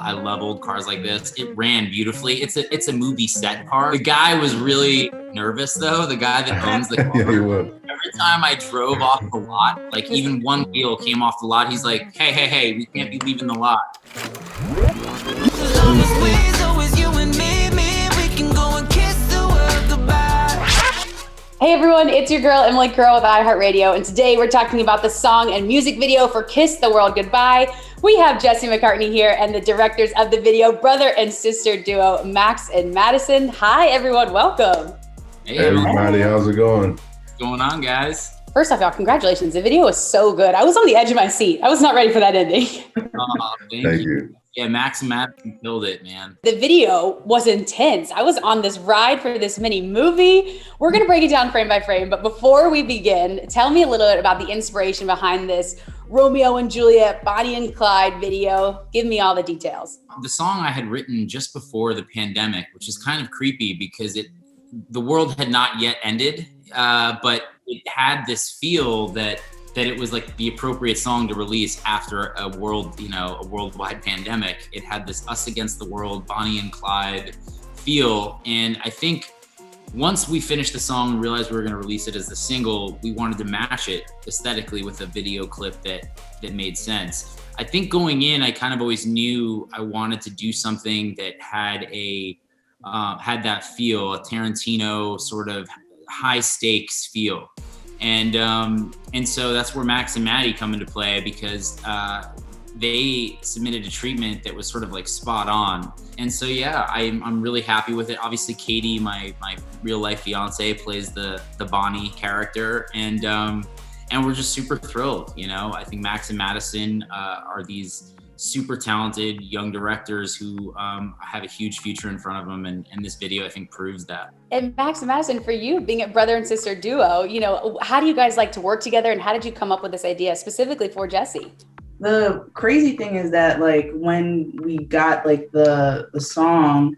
I love old cars like this. It ran beautifully. It's a movie set car. The guy was really nervous though, the guy that owns the car. Yeah, he was. Every time I drove off the lot, like even one wheel came off the lot, he's like, hey, we can't be leaving the lot. Hey everyone, it's your girl, Emily Curl with iHeartRadio, and today we're talking about the song and music video for Kiss the World Goodbye. We have Jesse McCartney here and the directors of the video, brother and sister duo, Max and Madison. Hi everyone, welcome. Hey everybody, how's it going? What's going on, guys? First off, y'all, congratulations. The video was so good. I was on the edge of my seat. I was not ready for that ending. Thank you. Yeah, Max and Madison killed it, man. The video was intense. I was on this ride for this mini movie. We're going to break it down frame by frame, but before we begin, tell me a little bit about the inspiration behind this Romeo and Juliet, Bonnie and Clyde video. Give me all the details. The song I had written just before the pandemic, which is kind of creepy because the world had not yet ended, but it had this feel that it was like the appropriate song to release after a worldwide pandemic. It had this us against the world, Bonnie and Clyde feel. And I think once we finished the song and realized we were going to release it as the single, we wanted to match it aesthetically with a video clip that made sense. I think going in, I kind of always knew I wanted to do something that had that feel, a Tarantino sort of high stakes feel. And so that's where Max and Maddie come into play because they submitted a treatment that was sort of like spot on. And so, yeah, I'm really happy with it. Obviously, Katie, my real life fiance, plays the Bonnie character. And we're just super thrilled. You know, I think Max and Madison are these super talented young directors who have a huge future in front of them, and this video I think proves that. And Max and Madison, for you being a brother and sister duo, you know, how do you guys like to work together, and how did you come up with this idea specifically for Jesse? The crazy thing is that like when we got like the song,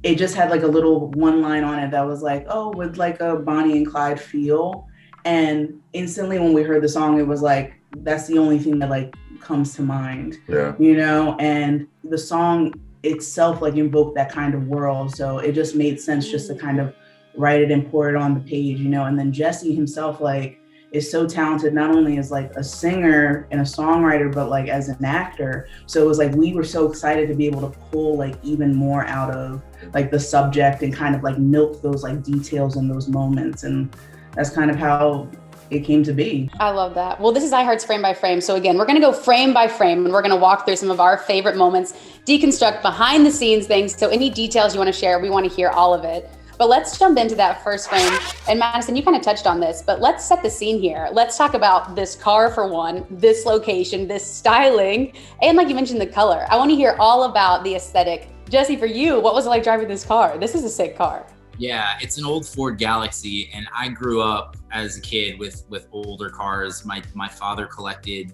it just had like a little one line on it that was like, oh, with like a Bonnie and Clyde feel. And instantly when we heard the song, it was like, that's the only thing that like comes to mind. Yeah. You know, and the song itself like invoked that kind of world. So it just made sense just to kind of write it and pour it on the page, you know. And then Jesse himself like is so talented, not only as like a singer and a songwriter, but like as an actor. So it was like we were so excited to be able to pull like even more out of like the subject and kind of like milk those like details in those moments. And that's kind of how it came to be. I love that. Well, this is iHeart's Frame by Frame. So again, we're going to go frame by frame and we're going to walk through some of our favorite moments, deconstruct behind the scenes things. So any details you want to share, we want to hear all of it. But let's jump into that first frame. And Madison, you kind of touched on this, but let's set the scene here. Let's talk about this car for one, this location, this styling, and like you mentioned, the color. I want to hear all about the aesthetic. Jesse, for you, what was it like driving this car? This is a sick car. Yeah, it's an old Ford Galaxy, and I grew up as a kid with older cars. My father collected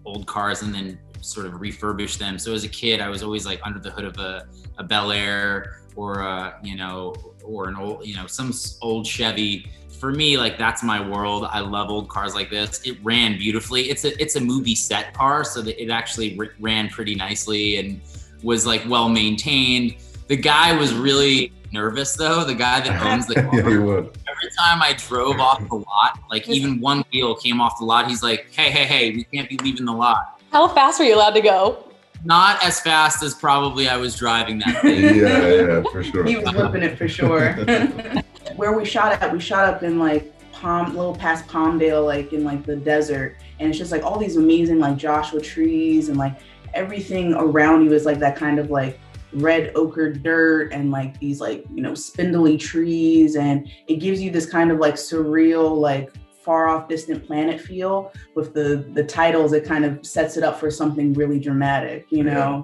old cars and then sort of refurbished them. So as a kid, I was always like under the hood of a Bel Air or or an old, some old Chevy. For me, like that's my world. I love old cars like this. It ran beautifully. It's a movie set car, so that it actually ran pretty nicely and was like well maintained. The guy was really nervous though, the guy that owns the car. Yeah, he was. Every time I drove off the lot, like even one wheel came off the lot, he's like, hey, we can't be leaving the lot. How fast were you allowed to go? Not as fast as probably I was driving that thing. Yeah, for sure. He was whipping it for sure. Where we shot up in like little past Palmdale, like in like the desert. And it's just like all these amazing like Joshua trees and like everything around you is like that kind of like red ochre dirt and like these like, spindly trees. And it gives you this kind of like surreal, like far off distant planet feel. With the titles, it kind of sets it up for something really dramatic,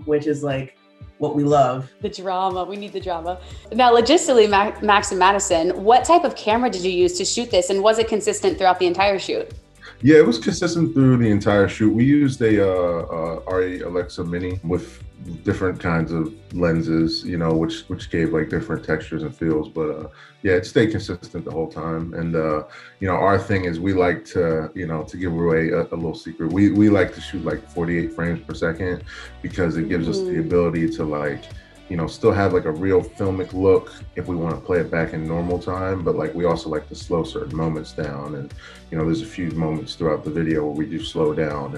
which is like what we love. The drama, we need the drama. Now logistically, Max and Madison, what type of camera did you use to shoot this? And was it consistent throughout the entire shoot? Yeah, it was consistent through the entire shoot. We used a RE Alexa Mini with different kinds of lenses, you know, which gave like different textures and feels. But yeah, it stayed consistent the whole time. And you know, our thing is we like to, you know, to give away a little secret. We like to shoot like 48 frames per second because it gives us the ability to like, you know, still have like a real filmic look if we want to play it back in normal time, but like we also like to slow certain moments down. And you know, there's a few moments throughout the video where we do slow down,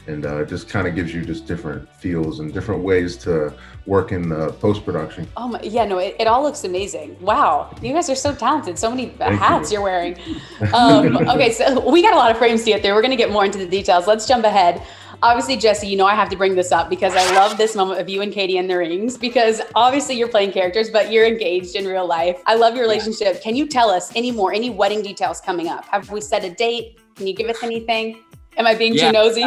and it just kind of gives you just different feels and different ways to work in the post-production. Oh my, yeah, no, it all looks amazing. Wow, you guys are so talented. So many hats you're wearing. Okay, so we got a lot of frames to get through. We're gonna get more into the details. Let's jump ahead. Obviously, Jesse, you know I have to bring this up because I love this moment of you and Katie in the rings, because obviously you're playing characters, but you're engaged in real life. I love your relationship. Can you tell us any wedding details coming up? Have we set a date? Can you give us anything? Am I being too nosy?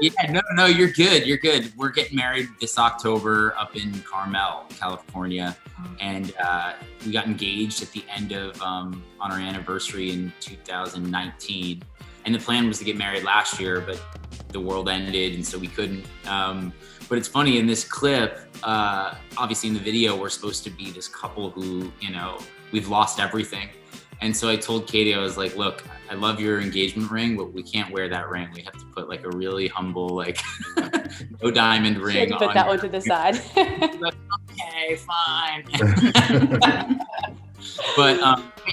Yeah, no, you're good. You're good. We're getting married this October up in Carmel, California. And we got engaged at the end of, on our anniversary in 2019. And the plan was to get married last year, but the world ended, and so we couldn't. But it's funny, in this clip, obviously in the video, we're supposed to be this couple who, you know, we've lost everything. And so I told Katie, I was like, look, I love your engagement ring, but we can't wear that ring. We have to put like a really humble, like no diamond ring. She had to put that one to the side. Like, okay, fine. But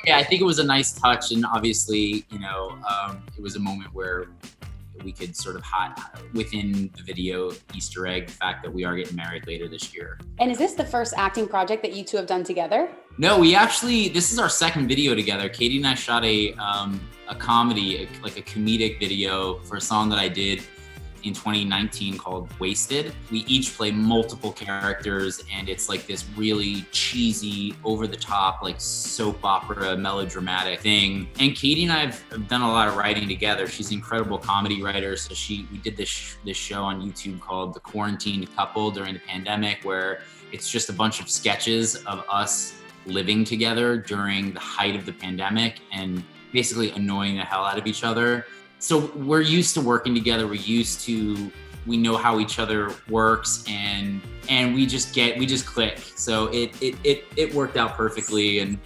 yeah, I think it was a nice touch. And obviously, you know, it was a moment where we could sort of within the video Easter egg the fact that we are getting married later this year. And is this the first acting project that you two have done together? No, this is our second video together. Katie and I shot a comedy, like a comedic video for a song that I did in 2019 called Wasted. We each play multiple characters, and it's like this really cheesy, over the top, like soap opera, melodramatic thing. And Katie and I have done a lot of writing together. She's an incredible comedy writer. So we did this show on YouTube called The Quarantined Couple during the pandemic, where it's just a bunch of sketches of us living together during the height of the pandemic and basically annoying the hell out of each other. So we're used to working together. We know how each other works, and we just click. So it worked out perfectly. And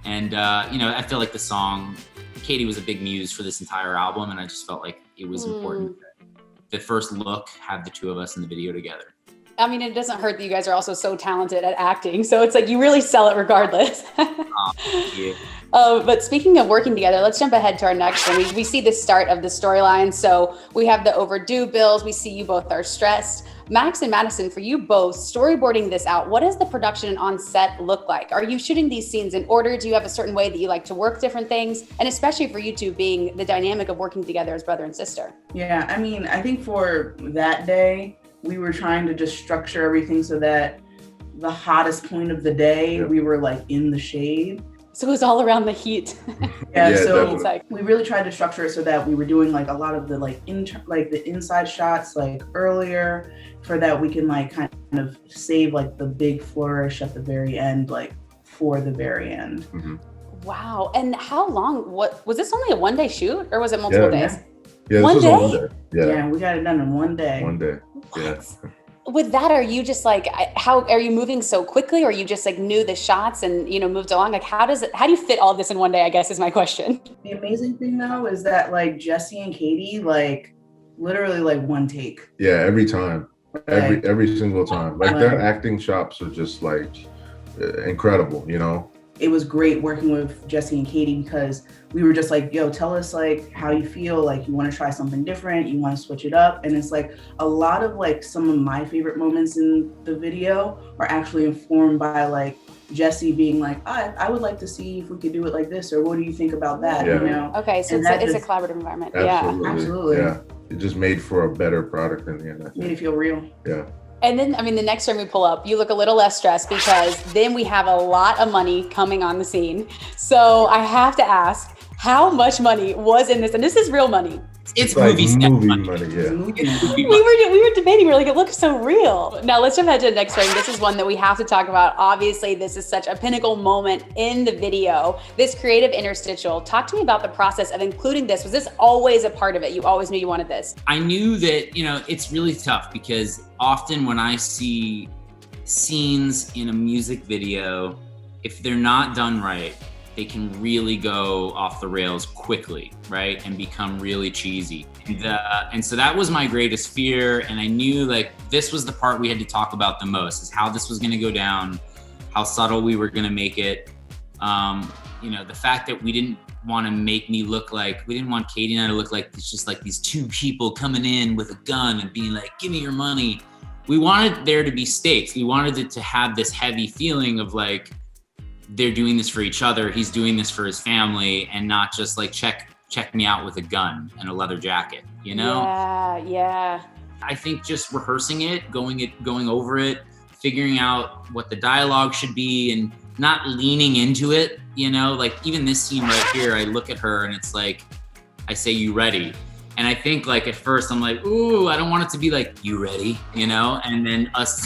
you know, I feel like the song, Katie was a big muse for this entire album, and I just felt like it was important that the first look had the two of us in the video together. I mean, it doesn't hurt that you guys are also so talented at acting. So it's like you really sell it regardless. Thank you. But speaking of working together, let's jump ahead to our next one. We see the start of the storyline. So we have the overdue bills. We see you both are stressed. Max and Madison, for you both, storyboarding this out, what does the production on set look like? Are you shooting these scenes in order? Do you have a certain way that you like to work different things? And especially for you two being the dynamic of working together as brother and sister. Yeah, I mean, I think for that day, we were trying to just structure everything so that the hottest point of the day, we were like in the shade. So it was all around the heat. Yeah, so we really tried to structure it so that we were doing like a lot of the the inside shots like earlier, for that we can like kind of save like the big flourish at the very end, like for the very end. Mm-hmm. Wow. And how long, was this only a one-day shoot, or was it multiple days? Yeah, one day? Yeah, we got it done in one day. Yeah. With that, are you just like, how are you moving so quickly, or you just like knew the shots and, you know, moved along? Like, how do you fit all this in one day, I guess is my question. The amazing thing though is that like Jesse and Katie, like literally like one take. Yeah, every time. Every single time. Like their acting chops are just like incredible, you know? It was great working with Jesse and Katie because we were just like, yo, tell us like how you feel, like you want to try something different, you want to switch it up. And it's like a lot of like some of my favorite moments in the video are actually informed by like Jesse being like, I would like to see if we could do it like this, or what do you think about that? Yeah. You know? Okay, so it's a collaborative environment. Absolutely. Yeah. It just made for a better product in the end. Made it feel real. Yeah. And then, I mean, the next time we pull up, you look a little less stressed because then we have a lot of money coming on the scene. So I have to ask, how much money was in this? And this is real money. It's like movie set movie money. money, yeah. We were debating. We were like, it looks so real. Now let's jump ahead to the next frame. This is one that we have to talk about. Obviously, this is such a pinnacle moment in the video. This creative interstitial. Talk to me about the process of including this. Was this always a part of it? You always knew you wanted this? I knew that, it's really tough because often when I see scenes in a music video, if they're not done right, they can really go off the rails quickly, right? And become really cheesy. And so that was my greatest fear. And I knew like this was the part we had to talk about the most, is how this was gonna go down, how subtle we were gonna make it. The fact that we didn't want to make me look like, we didn't want Katie and I to look like it's just like these two people coming in with a gun and being like, give me your money. We wanted there to be stakes. We wanted it to have this heavy feeling of like, they're doing this for each other. He's doing this for his family, and not just like check me out with a gun and a leather jacket, Yeah. I think just rehearsing it, going over it, figuring out what the dialogue should be and not leaning into it, like even this scene right here, I look at her and it's like, I say, you ready? And I think like at first I'm like, ooh, I don't want it to be like, you ready? And then us,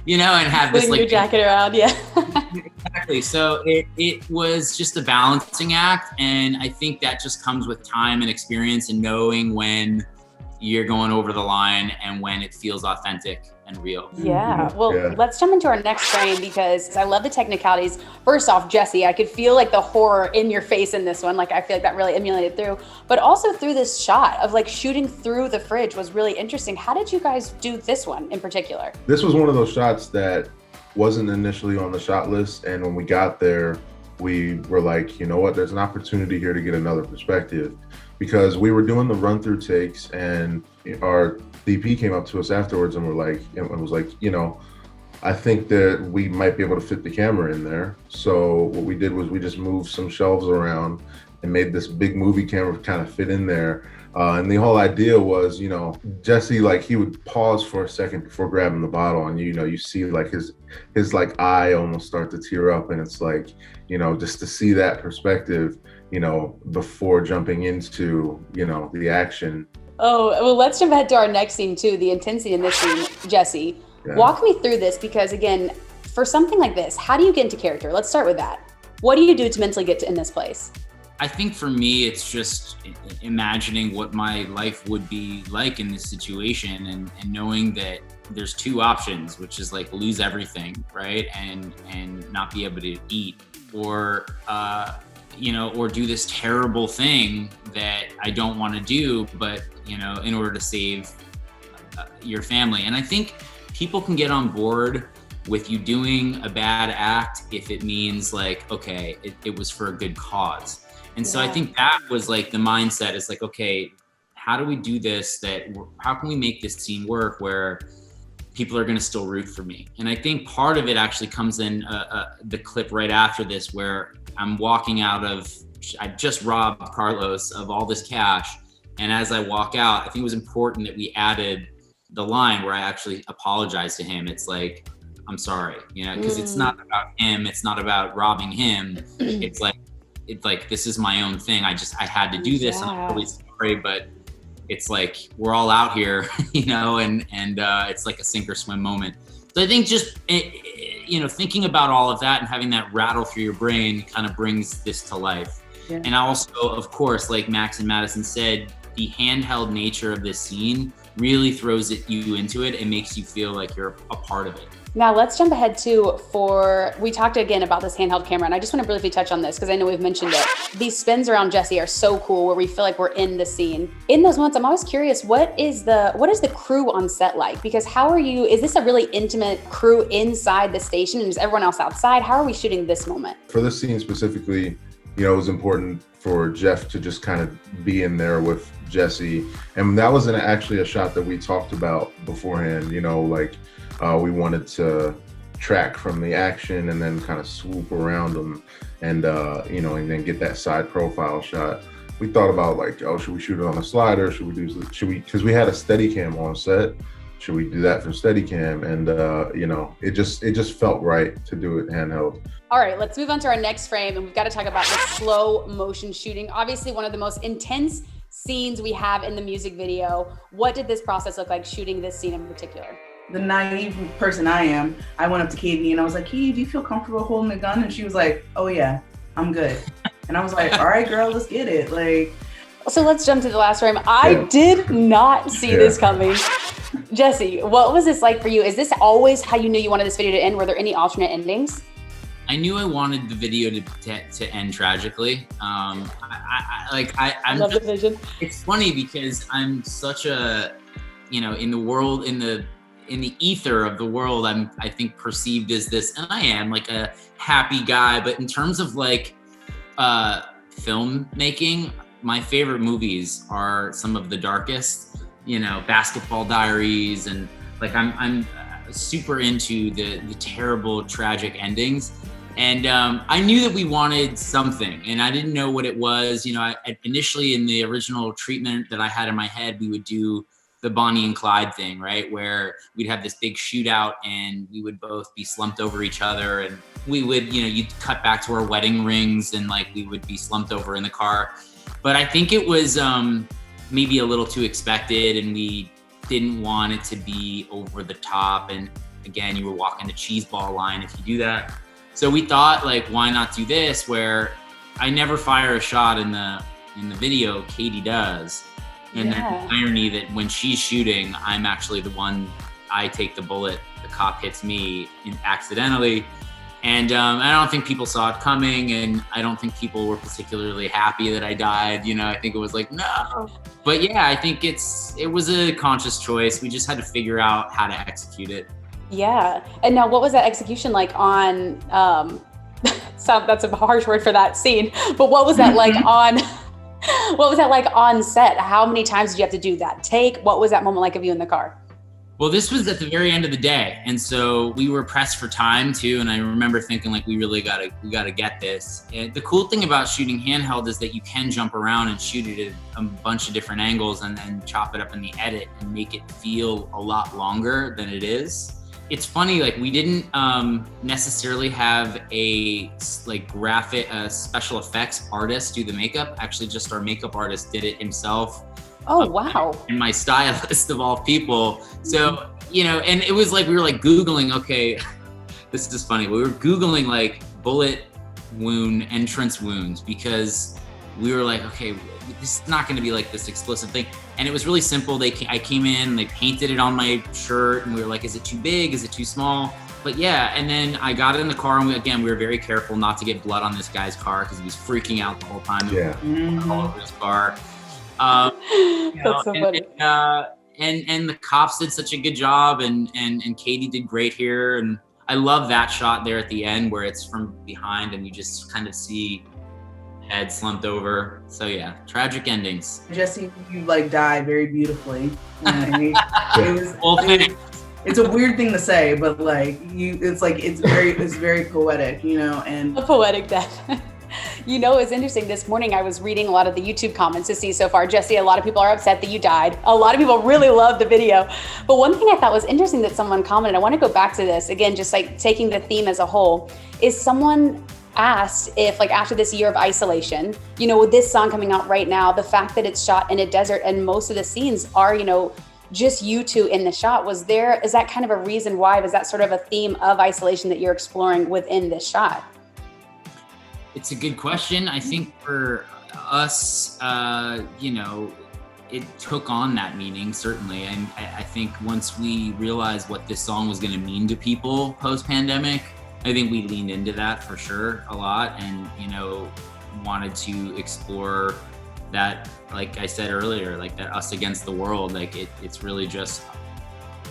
and have this like your jacket around, yeah. Exactly. So it was just a balancing act. And I think that just comes with time and experience and knowing when you're going over the line and when it feels authentic and real. Yeah. Well, let's jump into our next frame because I love the technicalities. First off, Jesse, I could feel like the horror in your face in this one. Like I feel like that really emulated through, but also through this shot of like shooting through the fridge was really interesting. How did you guys do this one in particular? This was one of those shots that wasn't initially on the shot list. And when we got there, we were like, you know what, there's an opportunity here to get another perspective, because we were doing the run through takes and our DP came up to us afterwards and was like, I think that we might be able to fit the camera in there. So what we did was we just moved some shelves around and made this big movie camera kind of fit in there. And the whole idea was, Jesse, like he would pause for a second before grabbing the bottle, and you see like his like eye almost start to tear up, and it's like, just to see that perspective, before jumping into, the action. Oh, well, let's jump ahead to our next scene too, the intensity in this scene. Jesse, walk me through this, because again, for something like this, how do you get into character? Let's start with that. What do you do to mentally get in this place? I think for me, it's just imagining what my life would be like in this situation and knowing that there's two options, which is like lose everything, right? And not be able to eat, or do this terrible thing that I don't want to do, but, in order to save your family. And I think people can get on board with you doing a bad act if it means like, okay, it was for a good cause. And so I think that was like the mindset is like, okay, how do we do this? How can we make this scene work where people are going to still root for me? And I think part of it actually comes in the clip right after this, where I'm walking out of, I just robbed Carlos of all this cash. And as I walk out, I think it was important that we added the line where I actually apologize to him. It's like, I'm sorry, because it's not about him. It's not about robbing him. It's like, this is my own thing. I had to do this, and I'm really sorry, but it's like, we're all out here, and it's like a sink or swim moment. So I think just, thinking about all of that and having that rattle through your brain kind of brings this to life. Yeah. And also, of course, like Max and Madison said, the handheld nature of this scene really throws you into it and makes you feel like you're a part of it. Now let's jump ahead we talked again about this handheld camera, and I just want to briefly touch on this because I know we've mentioned it. These spins around Jesse are so cool where we feel like we're in the scene. In those moments, I'm always curious, what is the crew on set like? Because is this a really intimate crew inside the station and is everyone else outside? How are we shooting this moment? For this scene specifically, it was important for Jeff to just kind of be in there with Jesse. And that was actually a shot that we talked about beforehand, we wanted to track from the action and then kind of swoop around them and then get that side profile shot. We thought about like, should we shoot it on a slider? Because we had a Steadicam on set. Should we do that for Steadicam? And it just felt right to do it handheld. All right, let's move on to our next frame, and we've got to talk about the slow motion shooting. Obviously, one of the most intense scenes we have in the music video. What did this process look like shooting this scene in particular? The naive person I am, I went up to Katie and I was like, Katie, do you feel comfortable holding the gun? And she was like, oh yeah, I'm good. And I was like, all right, girl, let's get it. Like, so let's jump to the last frame. I did not see this coming. Jesse, what was this like for you? Is this always how you knew you wanted this video to end? Were there any alternate endings? I knew I wanted the video to end tragically. I love the vision. It's funny because I'm such a, in the world, in the ether of the world, I think perceived as this, and I am like a happy guy. But in terms of like filmmaking, my favorite movies are some of the darkest. Basketball Diaries, and like I'm super into the terrible tragic endings. And I knew that we wanted something, and I didn't know what it was. Initially in the original treatment that I had in my head, we would do the Bonnie and Clyde thing, right? Where we'd have this big shootout and we would both be slumped over each other, and we would, you'd cut back to our wedding rings and like we would be slumped over in the car. But I think it was maybe a little too expected, and we didn't want it to be over the top. And again, you were walking the cheese ball line if you do that. So we thought, like, why not do this, where I never fire a shot in the video, Katie does. And then the irony that when she's shooting, I'm actually the one, I take the bullet, the cop hits me accidentally. And I don't think people saw it coming, and I don't think people were particularly happy that I died. I think it was like, no. But yeah, I think it was a conscious choice. We just had to figure out how to execute it. Yeah. And now what was that execution like on, that's a harsh word for that scene, but what was that like on set? How many times did you have to do that take? What was that moment like of you in the car? Well, this was at the very end of the day. And so we were pressed for time too. And I remember thinking like, we gotta get this. And the cool thing about shooting handheld is that you can jump around and shoot it at a bunch of different angles and then chop it up in the edit and make it feel a lot longer than it is. It's funny, like we didn't necessarily have a special effects artist do the makeup. Actually, just our makeup artist did it himself. Oh, wow. And my stylist of all people. So, and it was like, we were like Googling, okay, this is funny. We were Googling like bullet wound, entrance wounds, because we were like, okay, this is not going to be like this explicit thing. And it was really simple. I came in, they painted it on my shirt, and we were like, is it too big? Is it too small? But yeah, and then I got in the car, and we were very careful not to get blood on this guy's car because he was freaking out the whole time. Yeah. All over his car. That's so funny. And the cops did such a good job, and Katie did great here. And I love that shot there at the end where it's from behind and you just kind of see head slumped over. So yeah, tragic endings. Jesse, you like die very beautifully. It's a weird thing to say, but like it's very poetic, and a poetic death. It's interesting. This morning I was reading a lot of the YouTube comments to see so far. Jesse, a lot of people are upset that you died. A lot of people really loved the video. But one thing I thought was interesting that someone commented, I want to go back to this again, just like taking the theme as a whole, is someone asked if like after this year of isolation, with this song coming out right now, the fact that it's shot in a desert and most of the scenes are, just you two in the shot, is that kind of a reason why? Was that sort of a theme of isolation that you're exploring within this shot? It's a good question. I think for us, it took on that meaning, certainly. And I think once we realized what this song was going to mean to people post-pandemic, I think we leaned into that for sure a lot, and, wanted to explore that, like I said earlier, like that us against the world. Like it's really just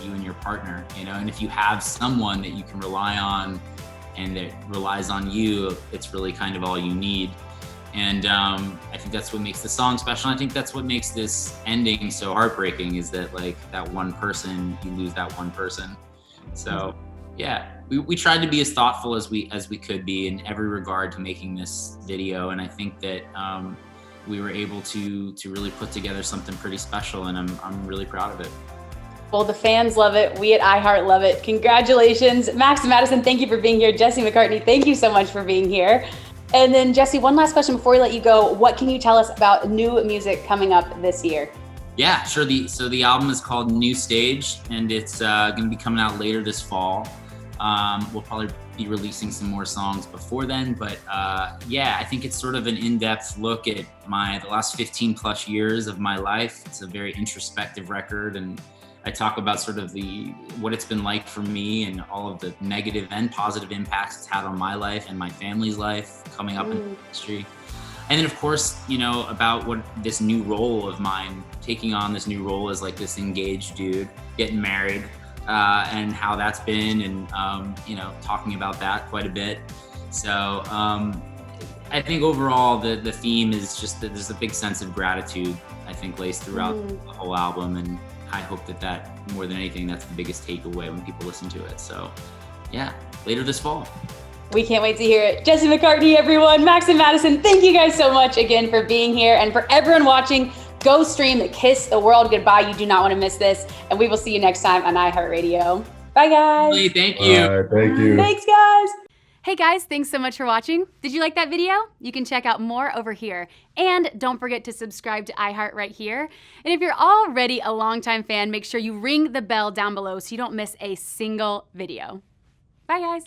you and your partner, and if you have someone that you can rely on and that relies on you, it's really kind of all you need. And I think that's what makes the song special. I think that's what makes this ending so heartbreaking, is that like that one person, you lose that one person. So yeah, we tried to be as thoughtful as we could be in every regard to making this video. And I think that we were able to really put together something pretty special, and I'm really proud of it. Well, the fans love it. We at iHeart love it. Congratulations. Max and Madison, thank you for being here. Jesse McCartney, thank you so much for being here. And then Jesse, one last question before we let you go. What can you tell us about new music coming up this year? Yeah, sure. So the album is called New Stage, and it's going to be coming out later this fall. We'll probably be releasing some more songs before then, but yeah, I think it's sort of an in-depth look at the last 15 plus years of my life. It's a very introspective record, and I talk about sort of what it's been like for me and all of the negative and positive impacts it's had on my life and my family's life coming up in the industry. And then of course, about what this new role of mine, taking on this new role as like this engaged dude, getting married, and how that's been, and talking about that quite a bit. So I think overall the theme is just that there's a big sense of gratitude, I think, laced throughout the whole album, and I hope that more than anything, that's the biggest takeaway when people listen to it. So yeah, later this fall. We can't wait to hear it. Jesse McCartney, everyone, Max and Madison, thank you guys so much again for being here. And for everyone watching, go stream Kiss the World Goodbye. You do not want to miss this. And we will see you next time on iHeartRadio. Bye, guys. Hey, thank you. All right, thank you. Thanks, guys. Hey guys, thanks so much for watching. Did you like that video? You can check out more over here. And don't forget to subscribe to iHeart right here. And if you're already a longtime fan, make sure you ring the bell down below so you don't miss a single video. Bye, guys.